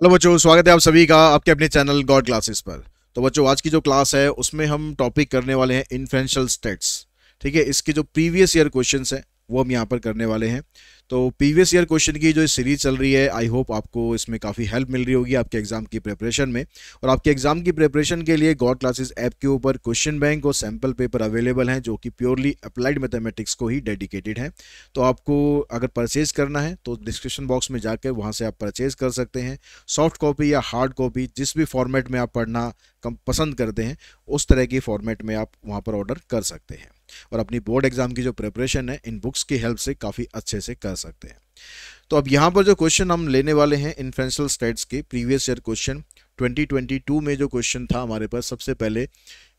Hello बच्चों, स्वागत है आप सभी का आपके अपने चैनल गॉड क्लासेस पर। तो बच्चों, आज की जो क्लास है उसमें हम टॉपिक करने वाले हैं इन्फ्रेंशियल स्टेट्स। ठीक है, इसके जो प्रीवियस ईयर क्वेश्चंस हैं वो हम यहाँ पर करने वाले हैं। तो प्रीवियस ईयर क्वेश्चन की जो सीरीज चल रही है, आई होप आपको इसमें काफ़ी हेल्प मिल रही होगी आपके एग्जाम की प्रिपरेशन में। और आपके एग्जाम की प्रिपरेशन के लिए गॉड क्लासेस ऐप के ऊपर क्वेश्चन बैंक और सैम्पल पेपर अवेलेबल हैं जो कि प्योरली अप्लाइड मैथमेटिक्स को ही डेडिकेटेड हैं। तो आपको अगर परचेज करना है तो डिस्क्रिप्शन बॉक्स में जाकर वहाँ से आप परचेज कर सकते हैं। सॉफ्ट कॉपी या हार्ड कॉपी, जिस भी फॉर्मेट में आप पढ़ना कम पसंद करते हैं उस तरह की फॉर्मेट में आप वहाँ पर ऑर्डर कर सकते हैं और अपनी बोर्ड एग्जाम की जो प्रिपरेशन है इन बुक्स की हेल्प से काफ़ी अच्छे से कर सकते हैं। तो अब यहाँ पर जो क्वेश्चन हम लेने वाले हैं इन्फ्रेंशियल स्टेट्स के प्रीवियस ईयर क्वेश्चन 2022 में जो क्वेश्चन था हमारे पास, सबसे पहले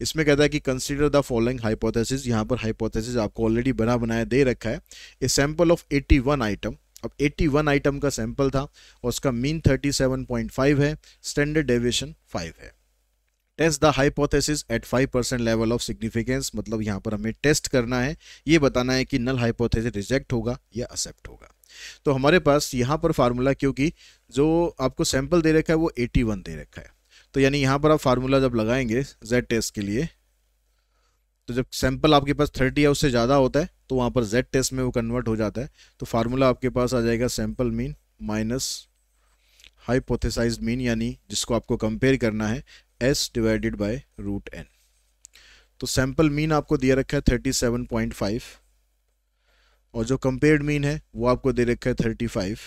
इसमें कहता है कि कंसीडर द फॉलोइंग हाइपोथेसिस। यहाँ पर हाइपोथेसिस आपको ऑलरेडी बना बनाया दे रखा है। A sample of 81 item. अब 81 आइटम का सैंपल था और उसका मीन 37.5 है, स्टैंडर्ड डेविएशन 5 है। Test the hypothesis at 5% level of significance, मतलब यहाँ पर हमें टेस्ट करना है, ये बताना है कि नल हाइपोथेसिस रिजेक्ट होगा या एक्सेप्ट होगा। तो हमारे पास यहाँ पर फार्मूला, क्योंकि जो आपको सैंपल दे रखा है वो 81 दे रखा है, तो यानी यहाँ पर आप फार्मूला जब लगाएंगे जेड टेस्ट के लिए, तो जब सैंपल आपके पास 30 या उससे ज़्यादा होता है तो वहाँ पर जेड टेस्ट में वो कन्वर्ट हो जाता है। तो फार्मूला आपके पास आ जाएगा sample mean minus hypothesized mean, यानी जिसको आपको कंपेयर करना है s divided by root n। तो सैंपल मीन आपको दिया रखा है 37.5 और जो कंपेयर्ड मीन है वो आपको दे रखा है 35।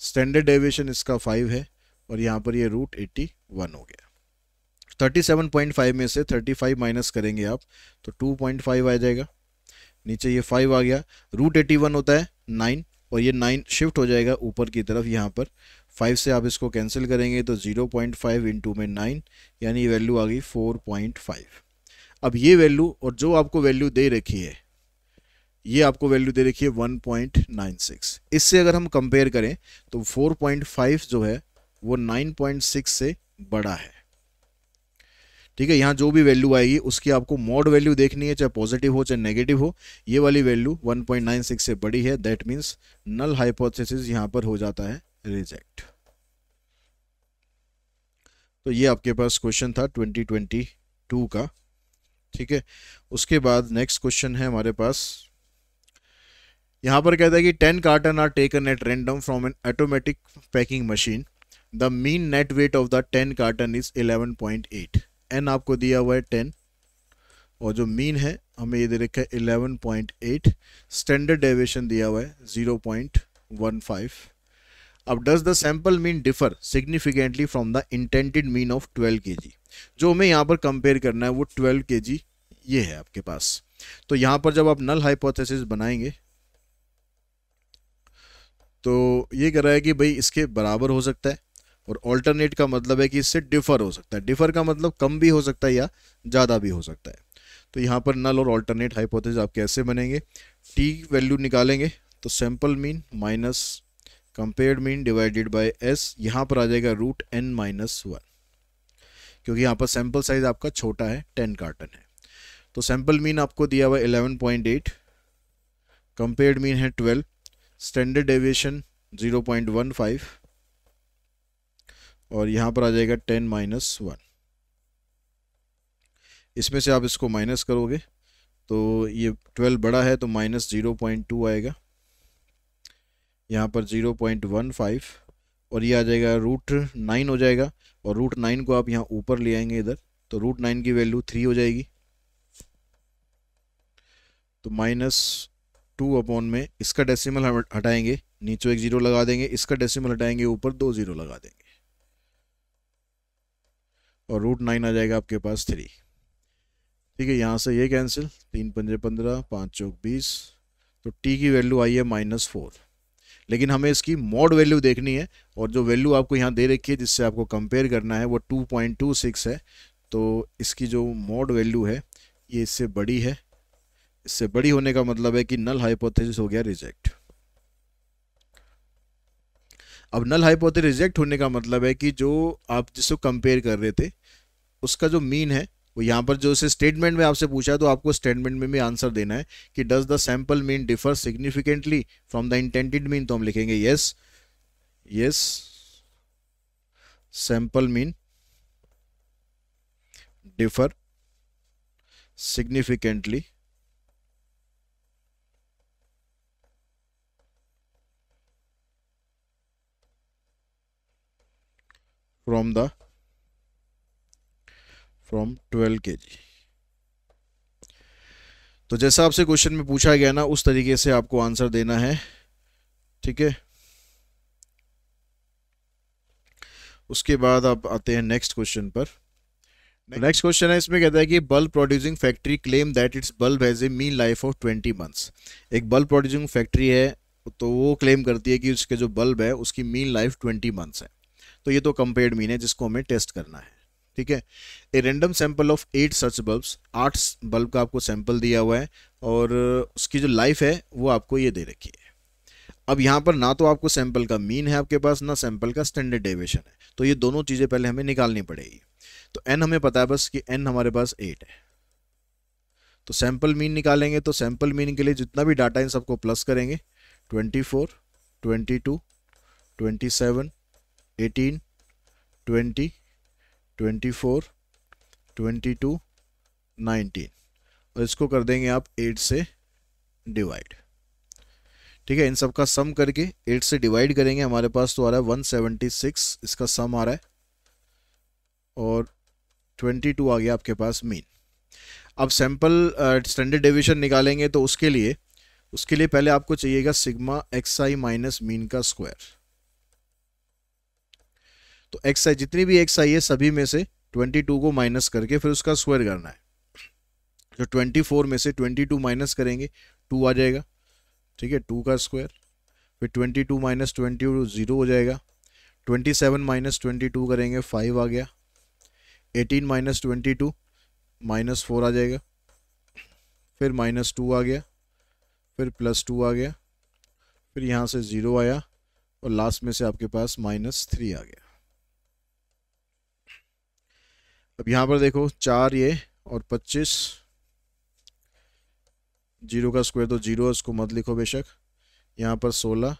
स्टैंडर्ड डेविएशन इसका 5 है और यहाँ पर ये रूट 81 हो गया। 37.5 में से 35 माइनस करेंगे आप तो 2.5 आ जाएगा, नीचे ये 5 आ गया। रूट 81 होता है 9 और ये 9 शिफ्ट हो जाएगा ऊपर की तरफ, यहाँ पर 5 से आप इसको कैंसिल करेंगे तो 0.5 इंटू में 9, यानी वैल्यू आ गई 4.5। अब ये वैल्यू और जो आपको वैल्यू दे रखी है, ये आपको वैल्यू दे रखी है 1.96। इससे अगर हम कंपेयर करें तो 4.5 जो है वो 9.6 से बड़ा है। ठीक है, यहाँ जो भी वैल्यू आएगी उसकी आपको मॉड वैल्यू देखनी है, चाहे पॉजिटिव हो चाहे नेगेटिव हो। ये वाली वैल्यू 1.96 से बड़ी है, दैट मीन्स नल हाइपोथेसिस यहाँ पर हो जाता है रिजेक्ट। तो ये आपके पास क्वेश्चन था 2022 का। ठीक है, उसके बाद नेक्स्ट क्वेश्चन है हमारे पास। यहाँ पर कहता है कि 10 carton are taken at random from an automatic packing machine. The mean net weight of the 10 carton is 11.8। एन आपको दिया हुआ है 10 और जो मीन है हमें ये दे रखा है 11.8। स्टैंडर्ड डेविएशन दिया हुआ है 0.15। अब does the sample mean differ significantly from the intended mean of 12 kg। जो हमें यहाँ पर कंपेयर करना है वो 12 kg ये है आपके पास। तो यहाँ पर जब आप नल हाइपोथेसिस बनाएंगे तो ये कह रहा है कि भाई इसके बराबर हो सकता है, और ऑल्टरनेट का मतलब है कि इससे डिफर हो सकता है। डिफर का मतलब कम भी हो सकता है या ज़्यादा भी हो सकता है। तो यहाँ पर नल और ऑल्टरनेट हाइपोथेसिस आप कैसे बनेंगे, टी वैल्यू निकालेंगे तो sample mean minus compared mean divided by S, यहाँ पर आ जाएगा रूट n माइनस 1, क्योंकि यहाँ पर सैंपल साइज आपका छोटा है, 10 कार्टन है। तो सैंपल मीन आपको दिया हुआ 11.8, कंपेयर्ड मीन है 12, स्टैंडर्ड डेविएशन 0.15 और यहाँ पर आ जाएगा 10 माइनस 1। इसमें से आप इसको माइनस करोगे तो ये 12 बड़ा है तो माइनस 0.2 आएगा, यहाँ पर 0.15 और ये आ जाएगा रूट 9 हो जाएगा। और रूट 9 को आप यहाँ ऊपर ले आएंगे इधर तो रूट 9 की वैल्यू 3 हो जाएगी। तो -2 अपॉन में इसका डेसिमल हटाएंगे, नीचे एक जीरो लगा देंगे, इसका डेसिमल हटाएंगे, ऊपर 2 जीरो लगा देंगे और रूट 9 आ जाएगा आपके पास 3। ठीक है, यहाँ से ये कैंसिल, 3 पंजे 15, 5 चौक 20, तो टी की वैल्यू आई है -4। लेकिन हमें इसकी मॉड वैल्यू देखनी है और जो वैल्यू आपको यहाँ दे रखी है जिससे आपको कंपेयर करना है वो 2.26 है। तो इसकी जो मॉड वैल्यू है ये इससे बड़ी है, इससे बड़ी होने का मतलब है कि नल हाइपोथेसिस हो गया रिजेक्ट। अब नल हाइपोथेसिस रिजेक्ट होने का मतलब है कि जो आप जिसको कंपेयर कर रहे थे उसका जो मीन है वो यहाँ पर जो इसे स्टेटमेंट में आपसे पूछा है तो आपको स्टेटमेंट में भी आंसर देना है कि does the sample mean differ significantly from the intended mean. तो हम लिखेंगे yes, yes sample mean differ significantly from 12 kg। तो जैसा आपसे क्वेश्चन में पूछा गया ना, उस तरीके से आपको आंसर देना है, ठीक है। उसके बाद आप आते हैं नेक्स्ट क्वेश्चन पर। नेक्स्ट क्वेश्चन है, इसमें कहता है कि bulb producing factory claim that it's bulb has a mean life of 20 months. एक बल्ब प्रोड्यूसिंग फैक्ट्री है, तो वो क्लेम करती है कि उसके जो बल्ब है उसकी मीन लाइफ 20 मंथ्स है। तो ये तो कंपेयर्ड मीन है जिसको हमें टेस्ट करना है, ठीक है। A random sample of 8 such bulbs, 8 bulb का आपको सैंपल दिया हुआ है और उसकी जो लाइफ है वो आपको ये दे रखी है। अब यहाँ पर ना तो आपको सैंपल का मीन है आपके पास, ना सैंपल का स्टैंडर्ड डेविएशन है, तो ये दोनों चीज़ें पहले हमें निकालनी पड़ेगी। तो n हमें पता है बस कि n हमारे पास 8 है। तो सैंपल मीन निकालेंगे, तो सैंपल मीन के लिए जितना भी डाटा इन सबको प्लस करेंगे, 24, 22, 27, 18, 20, 24, 22, 19 और इसको कर देंगे आप 8 से डिवाइड, ठीक है। इन सब का सम करके 8 से डिवाइड करेंगे, हमारे पास तो आ रहा है 176, इसका सम आ रहा है, और 22 आ गया आपके पास मीन। अब सैंपल स्टैंडर्ड डेविएशन निकालेंगे, तो उसके लिए पहले आपको चाहिएगा सिग्मा एक्स आई माइनस मीन का स्क्वायर। तो एक्स आई, जितनी भी एक्स आई है सभी में से 22 को माइनस करके फिर उसका स्क्वायर करना है। तो 24 में से 22 माइनस करेंगे 2 आ जाएगा, ठीक है, 2 का स्क्वायर। फिर 22 माइनस 22 0 हो जाएगा। 27 माइनस 22 करेंगे 5 आ गया। 18 माइनस 22 -4 आ जाएगा। फिर -2 आ गया, फिर +2 आ गया, फिर यहाँ से 0 आया और लास्ट में से आपके पास -3 आ गया। अब यहाँ पर देखो 4 ये और 25, 0 का स्क्वायर तो 0, इसको मत लिखो बेशक। यहाँ पर 16,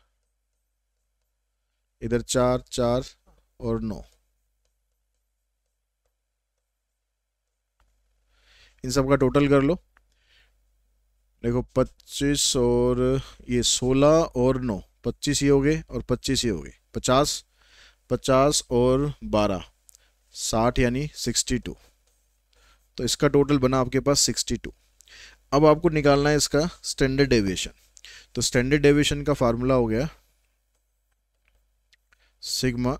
इधर 4, 4 और 9, इन सब का टोटल कर लो। देखो 25 और ये 16 और 9, 25 ये हो गए और 25 ये हो गए, 50, 50 और 12 60 यानी 62। तो इसका टोटल बना आपके पास 62। अब आपको निकालना है इसका स्टैंडर्ड डेविएशन। तो स्टैंडर्ड डेविएशन का फार्मूला हो गया सिग्मा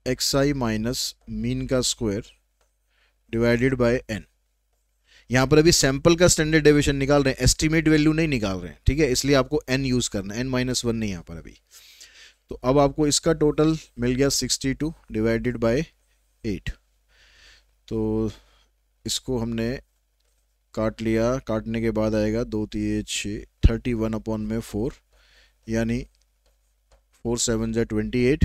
एक्स आई माइनस मीन का स्क्वायर डिवाइडेड बाय n। यहाँ पर अभी सैंपल का स्टैंडर्ड डेविएशन निकाल रहे हैं, एस्टिमेट वैल्यू नहीं निकाल रहे हैं, ठीक है, इसलिए आपको n यूज करना है, n-1 नहीं यहाँ पर अभी। तो अब आपको इसका टोटल मिल गया 62 डिवाइडेड बाय 8। तो इसको हमने काट लिया, काटने के बाद आएगा 2 3 6 31 अपॉन में 4, यानी 4 7 जा 28,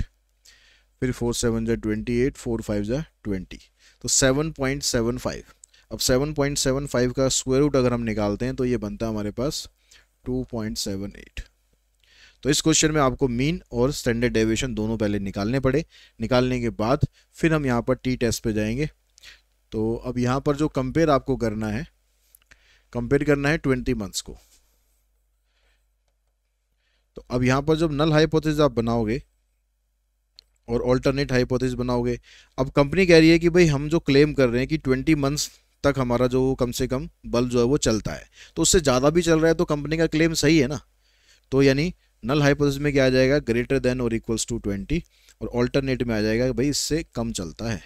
फिर 4 7 जा 28, 4 5 जा 20, तो 7.75। अब 7.75 का स्क्वायर रूट अगर हम निकालते हैं तो ये बनता है हमारे पास 2.78। तो इस क्वेश्चन में आपको मीन और स्टैंडर्ड डेविएशन दोनों पहले निकालने पड़े। निकालने के बाद फिर हम यहाँ पर टी टेस्ट पे जाएंगे। तो अब यहाँ पर जो कंपेयर आपको करना है, कंपेयर करना है 20 मंथ्स को। तो अब यहाँ पर जब नल हाइपोथेसिस आप बनाओगे और ऑल्टरनेट हाइपोथेसिस बनाओगे, अब कंपनी कह रही है कि भाई हम जो क्लेम कर रहे हैं कि 20 मंथ्स तक हमारा जो कम से कम बल्ब जो है वो चलता है, तो उससे ज़्यादा भी चल रहा है तो कंपनी का क्लेम सही है ना। तो यानी नल हाइपोथेसिस में क्या आ जाएगा, ग्रेटर देन और इक्वल्स टू 20, और ऑल्टरनेट में आ जाएगा भाई इससे कम चलता है।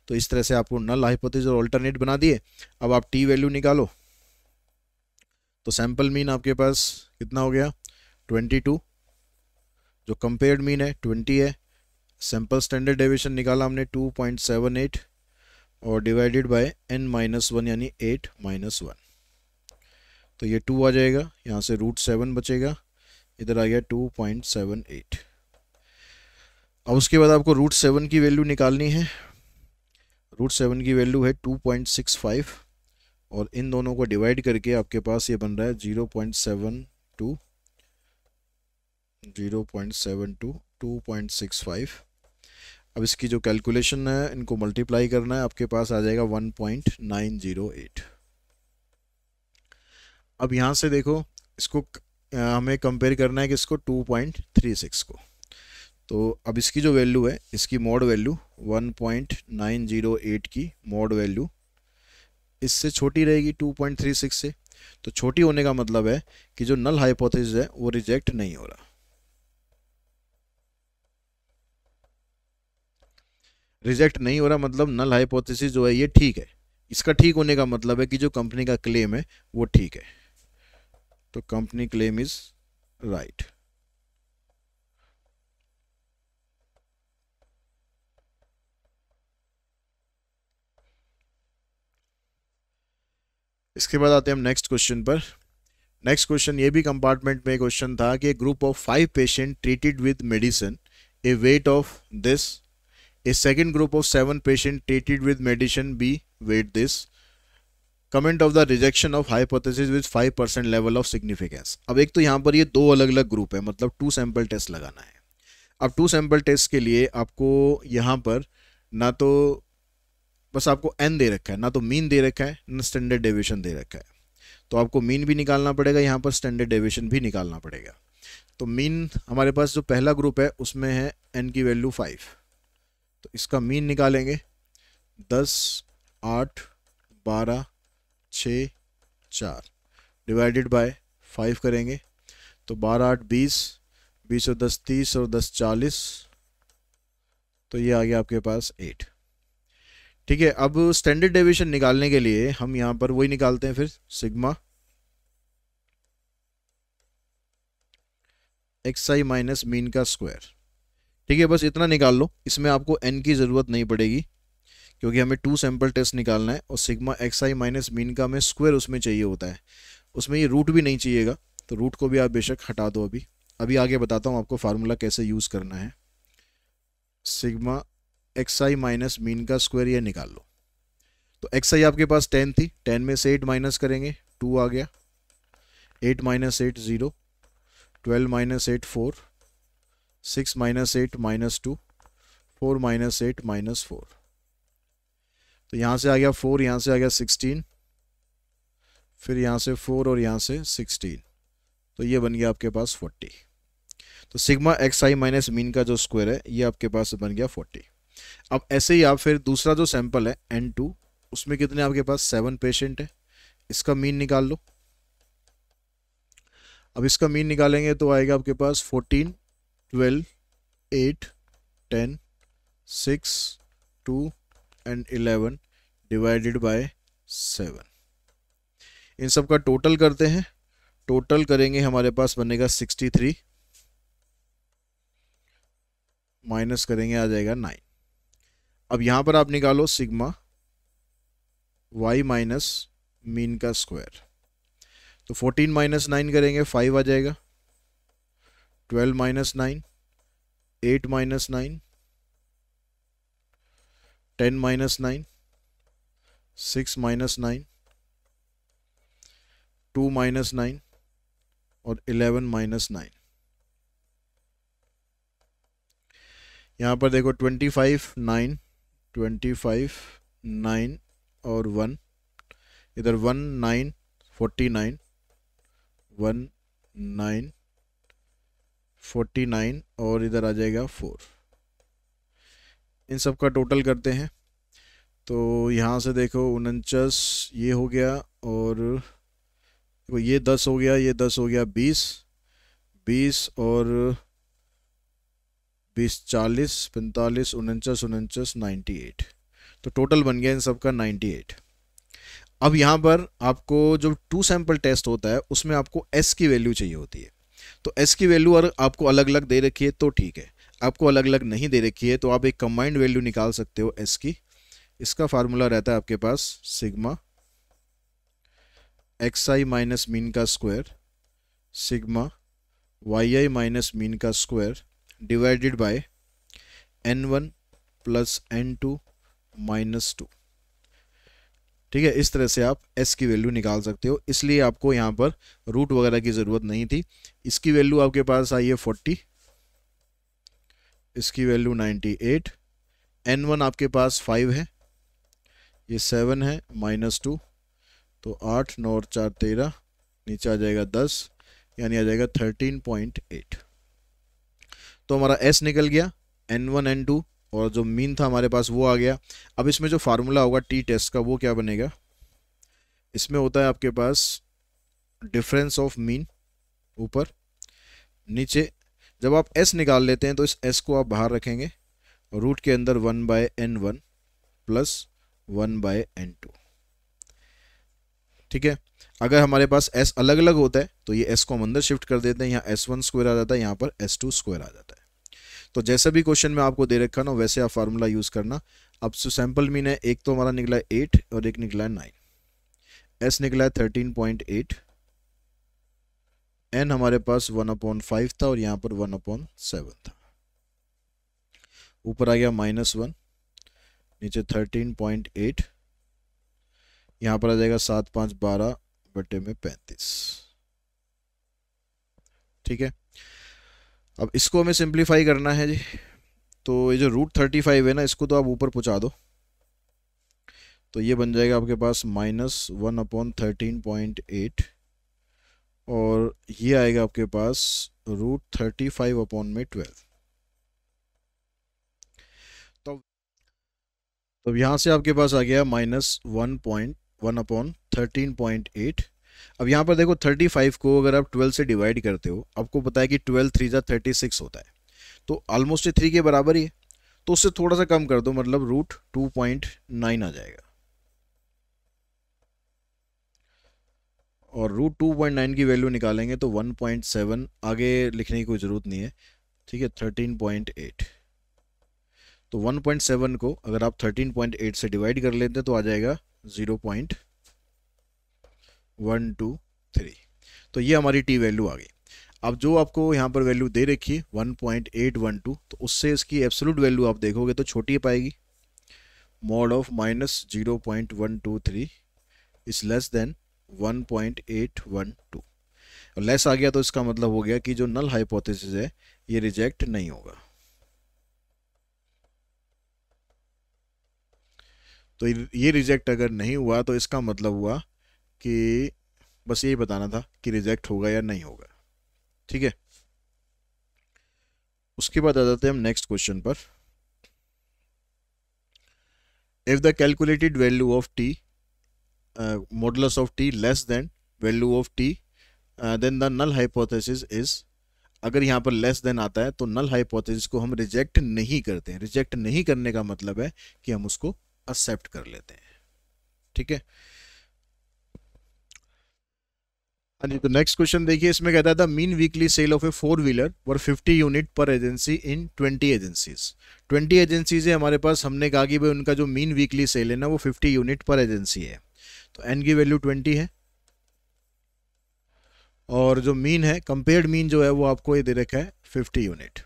तो इस तरह से आपको नल हाइपोथेसिस और ऑल्टरनेट बना दिए। अब आप टी वैल्यू निकालो। तो सैंपल मीन आपके पास कितना हो गया 22, जो कंपेयर्ड मीन है 20 है, सैंपल स्टैंडर्ड डेविएशन निकाला हमने 2.78 और डिवाइडेड बाय n-1 यानी 8 - 1, तो ये 2 आ जाएगा, यहाँ से √7 बचेगा, इधर आ गया 2.78। अब उसके बाद आपको √7 की वैल्यू निकालनी है। √7 की वैल्यू है 2.65 और इन दोनों को डिवाइड करके आपके पास ये बन रहा है 0.72, 2.65। अब इसकी जो कैलकुलेशन है इनको मल्टीप्लाई करना है, आपके पास आ जाएगा 1.908। अब यहाँ से देखो इसको हमें कंपेयर करना है कि इसको 2.36 को। तो अब इसकी जो वैल्यू है, इसकी मॉड वैल्यू 1.908 की मॉड वैल्यू इससे छोटी रहेगी 2.36 से। तो छोटी होने का मतलब है कि जो नल हाइपोथेसिस है वो रिजेक्ट नहीं हो रहा। रिजेक्ट नहीं हो रहा मतलब नल हाइपोथेसिस जो है ये ठीक है। इसका ठीक होने का मतलब है कि जो कंपनी का क्लेम है वो ठीक है। तो कंपनी क्लेम इज राइट। इसके बाद आते हैं हम नेक्स्ट क्वेश्चन पर। नेक्स्ट क्वेश्चन ये भी कंपार्टमेंट में क्वेश्चन था कि group of 5 patient treated with medicine A weight of this, a second group of 7 patient treated with medicine B weight this, comment of the rejection of hypothesis with 5% level of significance. अब एक तो यहाँ पर ये दो अलग अलग group है, मतलब 2 सैंपल टेस्ट लगाना है। अब 2 सैंपल टेस्ट के लिए आपको यहाँ पर ना तो बस आपको n दे रखा है, ना तो मीन दे रखा है, ना स्टैंडर्ड डेविएशन दे रखा है। तो आपको मीन भी निकालना पड़ेगा, यहाँ पर स्टैंडर्ड डेविएशन भी निकालना पड़ेगा। तो मीन हमारे पास जो पहला ग्रुप है उसमें है n की वैल्यू 5, तो इसका मीन निकालेंगे 10, 8, 12, 6, 4 डिवाइडेड बाय 5 करेंगे। तो 12, 8, 20, 20 और 10 30 और 10 40, तो ये आ गया आपके पास 8। ठीक है, अब स्टैंडर्ड डेविएशन निकालने के लिए हम यहाँ पर वही निकालते हैं फिर सिग्मा xi माइनस मीन का स्क्वायर। ठीक है, बस इतना निकाल लो, इसमें आपको n की ज़रूरत नहीं पड़ेगी क्योंकि हमें 2 सैंपल टेस्ट निकालना है और सिग्मा xi माइनस मीन का हमें स्क्वायर उसमें चाहिए होता है। उसमें ये रूट भी नहीं चाहिएगा, तो रूट को भी आप बेशक हटा दो। अभी आगे बताता हूँ आपको फार्मूला कैसे यूज़ करना है। सिग्मा xi माइनस मीन का स्क्वायर ये निकाल लो। तो xi आपके पास 10 थी, 10 में से 8 माइनस करेंगे 2 आ गया, 8 minus 8 0, 12 minus 8 4, 6 minus 8 minus 2, 4 minus 8 minus 4। तो यहाँ से आ गया 4, यहाँ से आ गया 16, फिर यहाँ से 4 और यहाँ से 16, तो ये बन गया आपके पास 40। तो सिग्मा xi माइनस मीन का जो स्क्वायर है ये आपके पास बन गया 40। अब ऐसे ही आप फिर दूसरा जो सैंपल है N2, उसमें कितने आपके पास 7 पेशेंट है, इसका मीन निकाल लो। अब इसका मीन निकालेंगे तो आएगा आपके पास 14, 12, 8, 10, 6, 2 एंड 11 डिवाइडेड बाय 7। इन सब का टोटल करते हैं, टोटल करेंगे हमारे पास बनेगा 63, माइनस करेंगे आ जाएगा 9। अब यहाँ पर आप निकालो सिग्मा y माइनस मीन का स्क्वायर। तो 14 माइनस 9 करेंगे 5 आ जाएगा, 12 minus 9, 8 minus 9, 10 minus 9, 6 minus 9, 2 minus 9 और 11 माइनस 9। यहाँ पर देखो 25, 9, 25, 9 और 1, इधर 1, 9, 49, 1, 9, 49 और इधर आ जाएगा 4। इन सब का टोटल करते हैं तो यहाँ से देखो 49 ये हो गया और ये 10 हो गया, ये 10 हो गया 20, 20 और 20 40, 45, 49, 49, 98। तो टोटल बन गया इन सब का 98। अब यहाँ पर आपको जो 2 सैंपल टेस्ट होता है उसमें आपको S की वैल्यू चाहिए होती है। तो S की वैल्यू अगर आपको अलग अलग दे रखी है तो ठीक है, आपको अलग अलग नहीं दे रखी है तो आप एक कंबाइंड वैल्यू निकाल सकते हो S की। इसका फार्मूला रहता है आपके पास सिग्मा xi माइनस मीन का square sigma yi minus mean का square divided by n1 plus n2 minus 2। ठीक है, इस तरह से आप S की वैल्यू निकाल सकते हो, इसलिए आपको यहाँ पर रूट वगैरह की ज़रूरत नहीं थी। इसकी वैल्यू आपके पास आई है 40, इसकी वैल्यू 98, N1 आपके पास 5 है, ये 7 है, -2, तो 8, 9 और 4 13, नीचे आ जाएगा 10, यानी आ जाएगा 13.8। तो हमारा S निकल गया, N1 N2, और जो मीन था हमारे पास वो आ गया। अब इसमें जो फार्मूला होगा टी टेस्ट का वो क्या बनेगा, इसमें होता है आपके पास डिफरेंस ऑफ मीन ऊपर, नीचे जब आप S निकाल लेते हैं तो इस S को आप बाहर रखेंगे, रूट के अंदर 1/N1 प्लस 1/N2। ठीक है, अगर हमारे पास S अलग अलग होता है तो ये S को हम अंदर शिफ्ट कर देते हैं, यहाँ S1 स्क्वायर आ जाता है, यहाँ पर S2 स्क्वायर आ जाता है। तो जैसा भी क्वेश्चन में आपको दे रखा ना वैसे आप फार्मूला यूज़ करना। अब जो सैम्पल मीन है, एक तो हमारा निकला है 8 और एक निकला है 9, S निकला है 13.8, N हमारे पास 1/5 था और यहाँ पर 1/7 था, ऊपर आ गया -1, नीचे 13.8, यहाँ पर आ जाएगा 7 5 12/35। ठीक है, अब इसको हमें सिंप्लीफाई करना है जी। तो ये जो √35 है ना, इसको तो आप ऊपर पहुँचा दो, तो ये बन जाएगा आपके पास -1/13.8, और ये आएगा आपके पास √35/12। तो यहाँ से आपके पास आ गया -1/13.8। अब यहाँ पर देखो 35 को अगर आप 12 से डिवाइड करते हो, आपको पता है कि 12 3 जा 36 होता है, तो ऑलमोस्ट 3 के बराबर ही है, तो उससे थोड़ा सा कम कर दो, मतलब √2.9 आ जाएगा, और √2.9 की वैल्यू निकालेंगे तो 1.7, आगे लिखने की कोई ज़रूरत नहीं है। ठीक है, 13.8, तो 1.7 को अगर आप 13.8 से डिवाइड कर लेते हैं तो आ जाएगा 0.123। तो ये हमारी टी वैल्यू आ गई। अब जो आपको यहाँ पर वैल्यू दे रखी है 1.812, तो उससे इसकी एब्सोल्यूट वैल्यू आप देखोगे तो छोटी पाएगी, mod of -0.123 is less than 1.812, और लेस आ गया तो इसका मतलब हो गया कि जो नल हाइपोथेसिस है ये रिजेक्ट नहीं होगा। तो ये रिजेक्ट अगर नहीं हुआ तो इसका मतलब हुआ कि बस यही बताना था कि रिजेक्ट होगा या नहीं होगा। ठीक है, उसके बाद आ जाते हैं हम नेक्स्ट क्वेश्चन पर। If the calculated value of t modulus of t less than value of t then the null hypothesis is, अगर यहाँ पर लेस देन आता है तो नल हाइपोथेसिस को हम रिजेक्ट नहीं करते हैं। रिजेक्ट नहीं करने का मतलब है कि हम उसको एक्सेप्ट कर लेते हैं। ठीक है, हाँ जी, तो नेक्स्ट क्वेश्चन देखिए, इसमें कहता था mean weekly sale of a 4 wheeler were 50 unit पर एजेंसी इन 20 एजेंसीज। 20 एजेंसीज है हमारे पास, हमने कहा कि भाई उनका जो मीन वीकली सेल है ना वो 50 यूनिट पर एजेंसी है, तो एन की वैल्यू 20 है, और जो मीन है कंपेयर्ड मीन जो है वो आपको ये दे रखा है 50 यूनिट।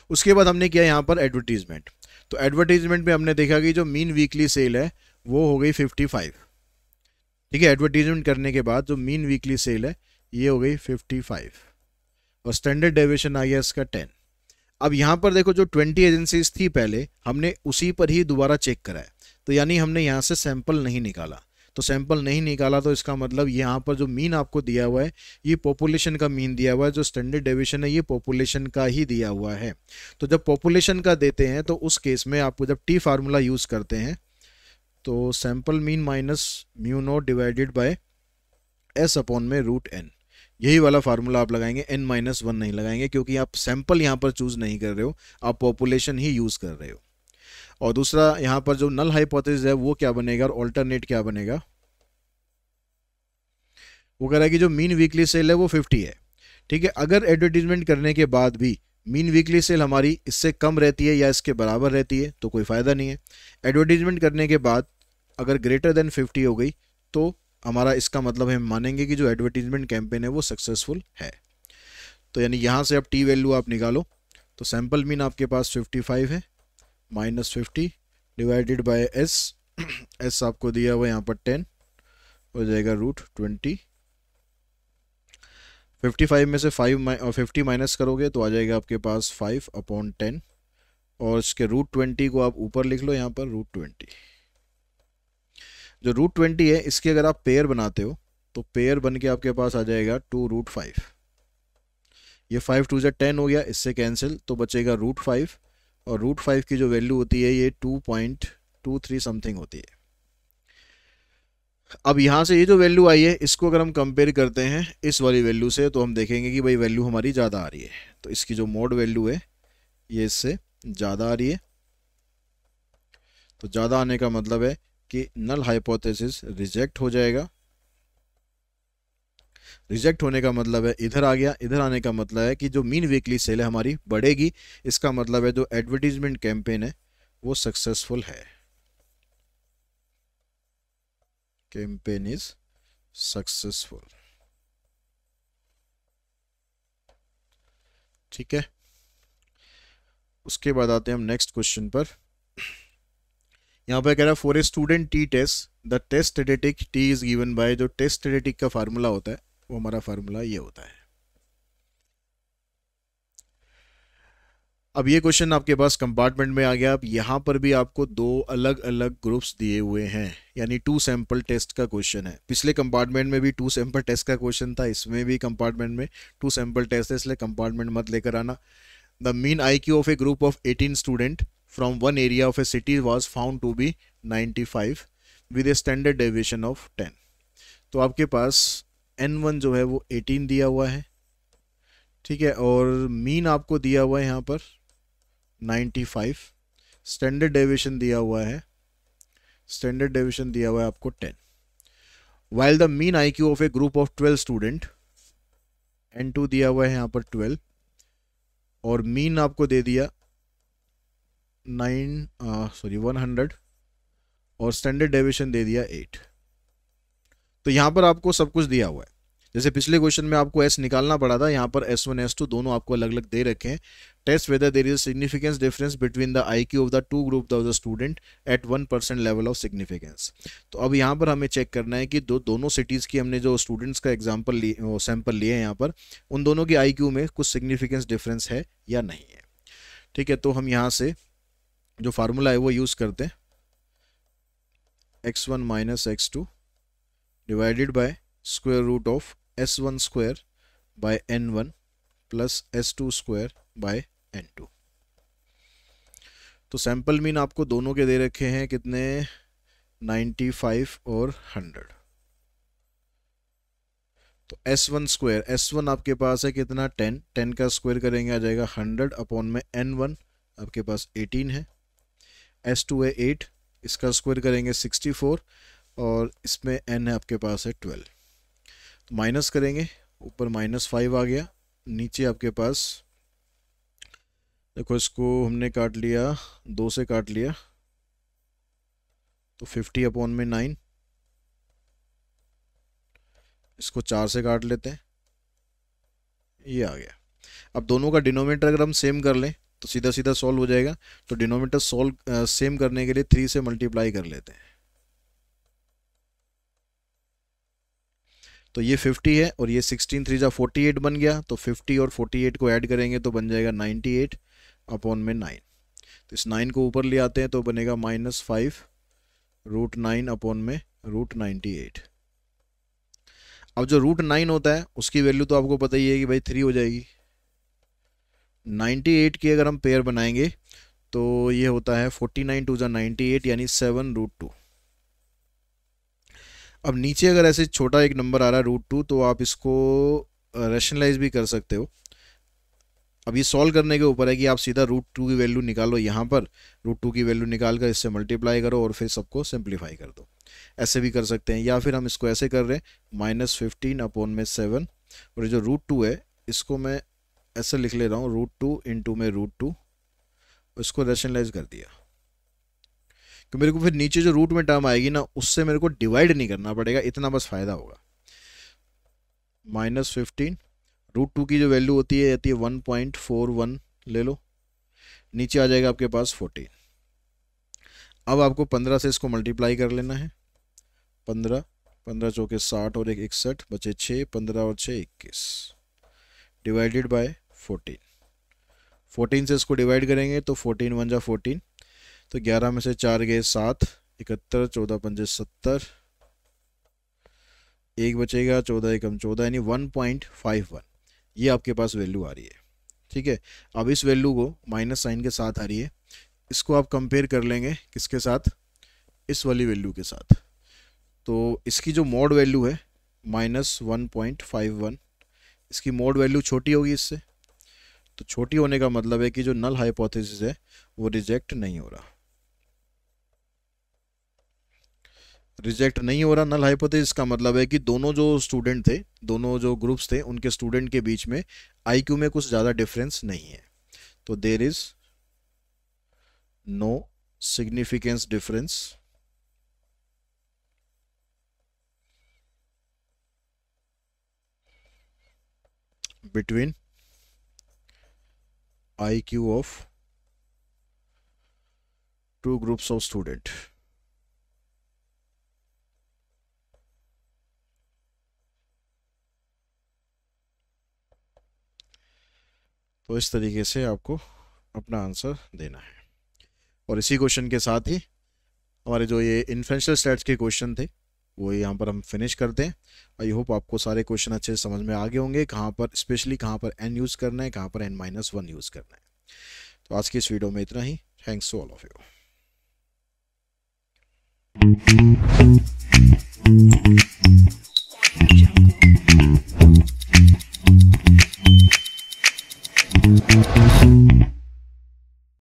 उसके बाद हमने किया यहाँ पर एडवर्टीजमेंट, तो एडवर्टीजमेंट में हमने देखा कि जो मीन वीकली सेल है वो हो गई 55। ठीक है, एडवर्टीजमेंट करने के बाद जो मीन वीकली सेल है ये हो गई 55, और स्टैंडर्ड डेविएशन आ गया इसका 10। अब यहाँ पर देखो जो 20 एजेंसीज थी पहले, हमने उसी पर ही दोबारा चेक करा है, तो यानी हमने यहाँ से सैंपल नहीं निकाला। तो सैंपल नहीं निकाला तो इसका मतलब यहाँ पर जो मीन आपको दिया हुआ है ये पॉपुलेशन का मीन दिया हुआ है, जो स्टैंडर्ड डेविएशन है ये पॉपुलेशन का ही दिया हुआ है। तो जब पॉपुलेशन का देते हैं तो उस केस में आपको जब टी फार्मूला यूज़ करते हैं तो sample mean minus mu naught divided by S upon में √n, यही वाला फार्मूला आप लगाएंगे, n-1 नहीं लगाएंगे, क्योंकि आप सैंपल यहाँ पर चूज नहीं कर रहे हो, आप पॉपुलेशन ही यूज कर रहे हो। और दूसरा यहाँ पर जो नल हाइपोथेसिस है वो क्या बनेगा, और ऑल्टरनेट क्या बनेगा, वो कह रहा है कि जो मीन वीकली सेल है वो 50 है। ठीक है, अगर एडवर्टीजमेंट करने के बाद भी मीन वीकली सेल हमारी इससे कम रहती है या इसके बराबर रहती है तो कोई फ़ायदा नहीं है। एडवर्टीजमेंट करने के बाद अगर ग्रेटर देन 50 हो गई तो हमारा इसका मतलब हम मानेंगे कि जो एडवर्टीजमेंट कैंपेन है वो सक्सेसफुल है। तो यानी यहाँ से अब टी वैल्यू आप निकालो, तो सैंपल मीन आपके पास 55 है, -50 डिवाइडेड बाय एस, एस आपको दिया हुआ यहाँ पर 10 हो जाएगा √20। 55 में से 50 माइनस करोगे तो आ जाएगा आपके पास 5/10 और इसके √20 को आप ऊपर लिख लो यहाँ पर √20। जो √20 है इसके अगर आप पेयर बनाते हो तो पेयर बन के आपके पास आ जाएगा 2√5। ये 5 2 10 हो गया, इससे कैंसिल, तो बचेगा √5। और √5 की जो वैल्यू होती है ये 2.23 समथिंग होती है। अब यहाँ से ये जो वैल्यू आई है इसको अगर हम कंपेयर करते हैं इस वाली वैल्यू से तो हम देखेंगे कि भाई वैल्यू हमारी ज़्यादा आ रही है। तो इसकी जो मोड वैल्यू है ये इससे ज़्यादा आ रही है। तो ज़्यादा आने का मतलब है कि नल हाइपोथेसिस रिजेक्ट हो जाएगा। रिजेक्ट होने का मतलब है इधर आ गया, इधर आने का मतलब है कि जो मीन वीकली सेल है हमारी बढ़ेगी। इसका मतलब है जो एडवर्टीजमेंट कैंपेन है वो सक्सेसफुल है, कैंपेन इज सक्सेसफुल। ठीक है, उसके बाद आते हैं हम नेक्स्ट क्वेश्चन पर। यहाँ पे कह रहा है for a student t test the test statistic t is given by, जो टेस्ट स्टैटिस्टिक का फार्मूला होता है वो हमारा फार्मूला ये होता है। अब ये क्वेश्चन आपके पास कंपार्टमेंट में आ गया। अब यहाँ पर भी आपको दो अलग अलग ग्रुप्स दिए हुए हैं, यानी 2 सैंपल टेस्ट का क्वेश्चन है। पिछले कंपार्टमेंट में भी 2 सैंपल टेस्ट का क्वेश्चन था, इसमें भी कंपार्टमेंट में 2 सैंपल टेस्ट है, इसलिए कंपार्टमेंट मत लेकर आना। The mean IQ of a group of 18 student from one area of a city was found to be 95 with a standard deviation of 10। तो आपके पास N1 जो है वो 18 दिया हुआ है, ठीक है, और मीन आपको दिया हुआ है यहाँ पर 95, स्टैंडर्ड डेविएशन दिया हुआ है, स्टैंडर्ड डेविएशन दिया हुआ है आपको 10। While the mean IQ of a group of 12 student, N2 दिया हुआ है यहाँ पर 12, और मीन आपको दे दिया 100, और स्टैंडर्ड डेविएशन दे दिया 8। तो यहाँ पर आपको सब कुछ दिया हुआ है। जैसे पिछले क्वेश्चन में आपको S निकालना पड़ा था, यहाँ पर S1 S2 दोनों आपको अलग अलग दे रखे हैं। Test whether there is significance difference between the IQ of the two group of the student at 1% level of significance. तो अब यहाँ पर हमें चेक करना है कि दोनों सिटीज़ की हमने जो स्टूडेंट्स का एग्जाम्पल लिए, सैंपल लिए हैं यहाँ पर, उन दोनों की IQ में कुछ सिग्निफिकेंस डिफरेंस है या नहीं है। ठीक है, तो हम यहाँ से जो फार्मूला है वो यूज़ करते हैं, x1 minus x2 divided by square root of S1 square by N1 plus S2 square by N2। तो सैंपल मीन आपको दोनों के दे रखे हैं कितने, 95 और 100। तो S1 स्क्वायर, S1 आपके पास है कितना 10, 10 का स्क्वायर करेंगे आ जाएगा 100 अपॉन में N1 आपके पास 18 है, S2 है 8, इसका स्क्वायर करेंगे 64, और इसमें N है आपके पास है 12। तो माइनस करेंगे, ऊपर -5 आ गया, नीचे आपके पास देखो इसको हमने काट लिया, 2 से काट लिया तो 50 अपॉन में 9, इसको 4 से काट लेते हैं, ये आ गया। अब दोनों का डिनोमिनेटर अगर हम सेम कर लें तो सीधा सीधा सॉल्व हो जाएगा। तो डिनोमिनेटर सॉल्व सेम करने के लिए 3 से मल्टीप्लाई कर लेते हैं। तो ये 50 है और ये 16 3 जा 48 बन गया। तो 50 और 48 को ऐड करेंगे तो बन जाएगा 98 अपॉन में 9। तो इस 9 को ऊपर ले आते हैं तो बनेगा -5 √9 अपॉन में √98। अब जो √9 होता है उसकी वैल्यू तो आपको पता ही है कि भाई 3 हो जाएगी। 98 की अगर हम पेयर बनाएंगे तो ये होता है 49 2 जा 98 यानी 7√2। अब नीचे अगर ऐसे छोटा एक नंबर आ रहा है √2 तो आप इसको रैशनलाइज भी कर सकते हो। अब ये सॉल्व करने के ऊपर है कि आप सीधा √2 की वैल्यू निकालो, यहाँ पर √2 की वैल्यू निकाल कर इससे मल्टीप्लाई करो और फिर सबको सिंप्लीफाई कर दो। ऐसे भी कर सकते हैं, या फिर हम इसको ऐसे कर रहे हैं -15 अपॉन में 7, और ये जो √2 है इसको मैं ऐसे लिख ले रहा हूँ √2 इंटू में √2, इसको रैशनलाइज कर दिया। तो मेरे को फिर नीचे जो रूट में टर्म आएगी ना उससे मेरे को डिवाइड नहीं करना पड़ेगा, इतना बस फायदा होगा। -15 √2 की जो वैल्यू होती है 1.41 ले लो, नीचे आ जाएगा आपके पास 14। अब आपको 15 से इसको मल्टीप्लाई कर लेना है, 15 15 चौके 60 और 1 61 बचे 6, 15 और 6 21 डिवाइडेड बाय 14। 14 से इसको डिवाइड करेंगे तो 14 वन जा 14, तो 11 में से 4 गए 7, 71, 14 पंजे 70, एक बचेगा, 14 एकम 14, यानी 1.51 ये आपके पास वैल्यू आ रही है। ठीक है, अब इस वैल्यू को माइनस साइन के साथ आ रही है, इसको आप कंपेयर कर लेंगे किसके साथ, इस वाली वैल्यू के साथ। तो इसकी जो मॉड वैल्यू है -1.51, इसकी मॉड वैल्यू छोटी होगी इससे, तो छोटी होने का मतलब है कि जो नल हाइपोथेसिस है वो रिजेक्ट नहीं हो रहा। रिजेक्ट नहीं हो रहा नल हाइपोथेसिस का मतलब है कि दोनों जो स्टूडेंट थे, दोनों जो ग्रुप्स थे, उनके स्टूडेंट के बीच में आईक्यू में कुछ ज़्यादा डिफरेंस नहीं है। तो there is no significance difference between IQ of two groups of student। तो इस तरीके से आपको अपना आंसर देना है। और इसी क्वेश्चन के साथ ही हमारे जो ये इन्फ्रेंशियल स्टैट्स के क्वेश्चन थे वो यहाँ पर हम फिनिश करते हैं। आई होप आपको सारे क्वेश्चन अच्छे से समझ में आ गए होंगे, कहाँ पर स्पेशली कहाँ पर n यूज़ करना है, कहाँ पर n-1 यूज़ करना है। तो आज की इस वीडियो में इतना ही। Thanks to all of you.